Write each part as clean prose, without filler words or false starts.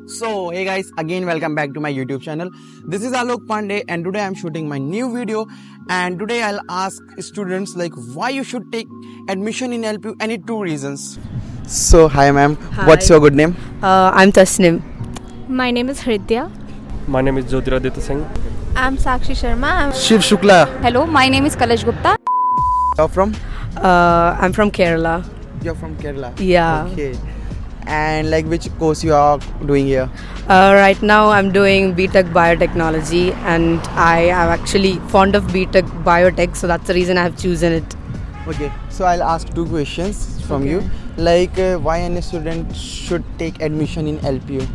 So hey guys, again welcome back to my YouTube channel. This is Alok Pandey and today I'm shooting my new video, and today I'll ask students like why you should take admission in LPU. Any two reasons. So hi ma'am, Hi. what's your good name? I'm Tasnim. My name is Hridya. My name is Jyotiraditya Singh. I'm Sakshi Sharma. Shiv Shukla. Hello, my name is Kalash Gupta. You're from? I'm from Kerala. You're from Kerala. Yeah. Okay. And like which course you are doing here? Right now I'm doing BTech Biotechnology, and I am actually fond of BTech Biotech, so that's the reason I have chosen it. Okay. So I'll ask two questions from you. Like why any student should take admission in LPU?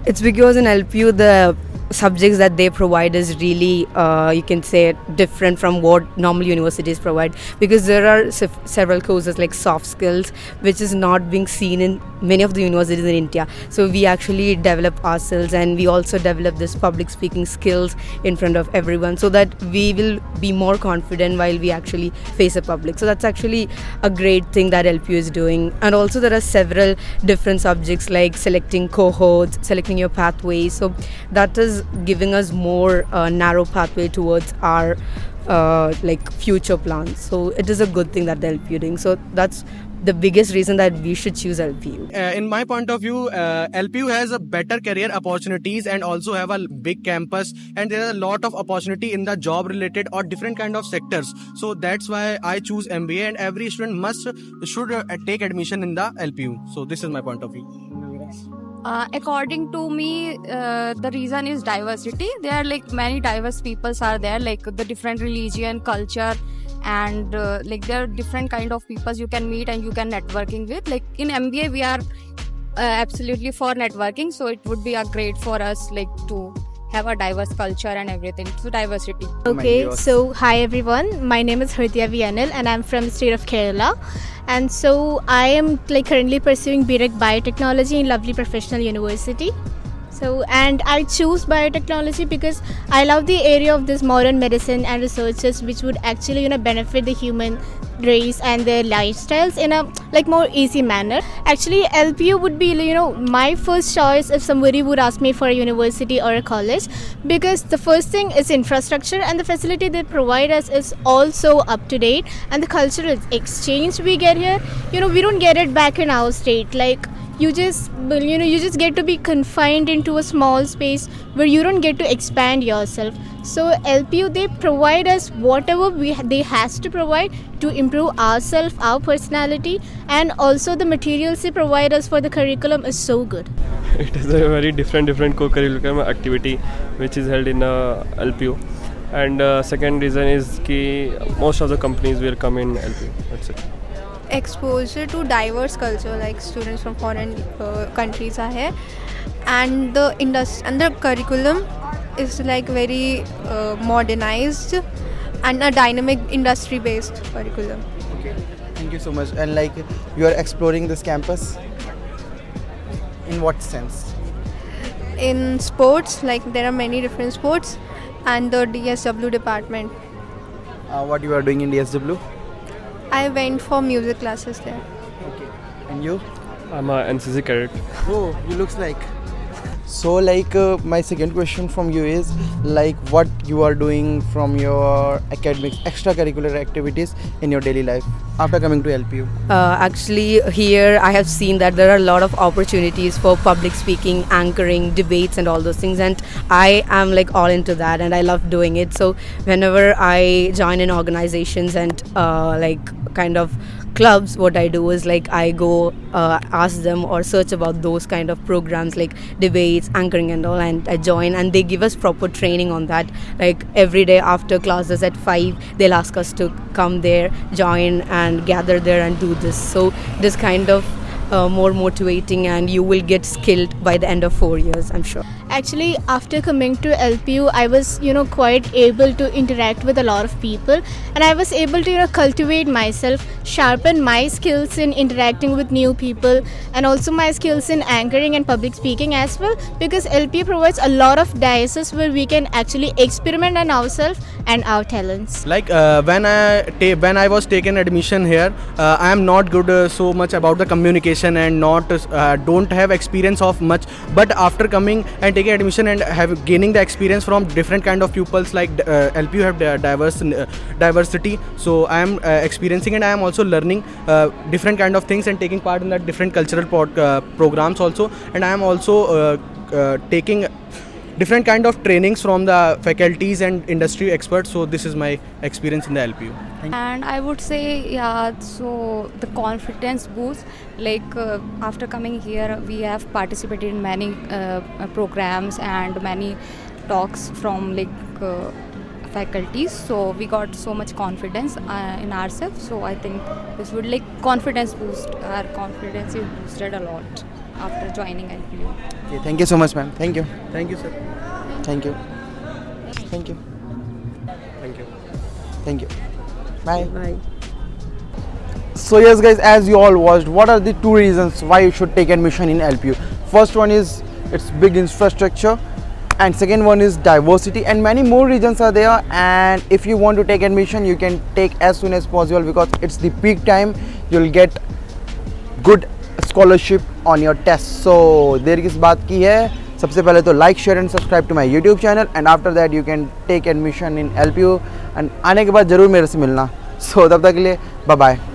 It's because in LPU the subjects that they provide is really you can say different from what normal universities provide, because there are several courses like soft skills which is not being seen in many of the universities in India. So we actually develop ourselves, and we also develop this public speaking skills in front of everyone, so that we will be more confident while we actually face a public. So that's actually a great thing that LPU is doing. And also there are several different subjects like selecting cohorts, selecting your pathways, so that is giving us more narrow pathway towards our like future plans. So it is a good thing that the LPU doing. So that's the biggest reason that we should choose LPU. In my point of view, LPU has a better career opportunities and also have a big campus, and there is a lot of opportunity in the job related or different kind of sectors. So that's why I choose MBA, and every student should take admission in the LPU. So this is my point of view. According to me, the reason is diversity. There are like many diverse peoples are there, like the different religion, culture, and like there are different kind of peoples you can meet and you can networking with. Like in MBA, we are absolutely for networking, so it would be a great for us like to have a diverse culture and everything. So diversity. Okay, so hi everyone. My name is Hridya VNL and I'm from the state of Kerala. And so I am like currently pursuing BTech Biotechnology in Lovely Professional University. So, and I choose biotechnology because I love the area of this modern medicine and researches which would actually benefit the human race and their lifestyles in a like more easy manner. Actually LPU would be my first choice if somebody would ask me for a university or a college, because the first thing is infrastructure, and the facility they provide us is also up to date, and the cultural exchange we get here, we don't get it back in our state. Like you just get to be confined into a small space where you don't get to expand yourself. So LPU, they provide us whatever they has to provide to improve ourselves, our personality, and also the materials they provide us for the curriculum is so good. It is a very different co-curriculum activity which is held in LPU. And second reason is that most of the companies will come in LPU. That's it. Exposure to diverse culture, like students from foreign countries are here, and the industry and the curriculum is like very modernized and a dynamic industry based curriculum. Okay. Thank you so much. And like you are exploring this campus in what sense? In sports, like there are many different sports, and the DSW department. What you are doing in DSW? I went for music classes there. Okay. And you? I'm a NCC cadet. Oh, you looks like. So like my second question from you is like what you are doing from your academics, extracurricular activities in your daily life after coming to LPU? Actually here I have seen that there are a lot of opportunities for public speaking, anchoring, debates and all those things, and I am like all into that and I love doing it. So whenever I join in organizations and like kind of clubs, what I do is like I go ask them or search about those kind of programs like debates, anchoring and all, and I join, and they give us proper training on that. Like every day after classes at 5 they'll ask us to come there, join and gather there and do this. So this kind of more motivating, and you will get skilled by the end of 4 years, I'm sure. Actually, after coming to LPU, I was, quite able to interact with a lot of people, and I was able to, cultivate myself, sharpen my skills in interacting with new people, and also my skills in anchoring and public speaking as well, because LPU provides a lot of diocese where we can actually experiment on ourselves and our talents. Like when I was taken admission here, I am not good so much about the communication and not don't have experience of much. But after coming and taking admission and have gaining the experience from different kind of pupils, like LPU have diversity. So I am experiencing and I am also learning different kind of things and taking part in that different cultural programs also. And I am also taking different kind of trainings from the faculties and industry experts. So this is my experience in the LPU. And I would say, yeah, so the confidence boost, like after coming here, we have participated in many programs and many talks from like faculties. So we got so much confidence in ourselves. So I think this would like confidence boost. Our confidence is boosted a lot after joining LPU. Okay, thank you so much, ma'am. Thank you. Thank you, sir. Thank you. Thank you. Thank you. Thank you. Bye. Bye. So yes guys, as you all watched, what are the 2 reasons why you should take admission in LPU? First one is its big infrastructure, and second one is diversity, and many more reasons are there. And if you want to take admission, you can take as soon as possible because it's the peak time. You'll get good scholarship on your test. So देर किस बात की है, सबसे पहले तो like, share and subscribe to my YouTube channel, and after that you can take admission in LPU, and आने के बाद ज़रूर मेरे से मिलना. So तब तक के लिए bye bye.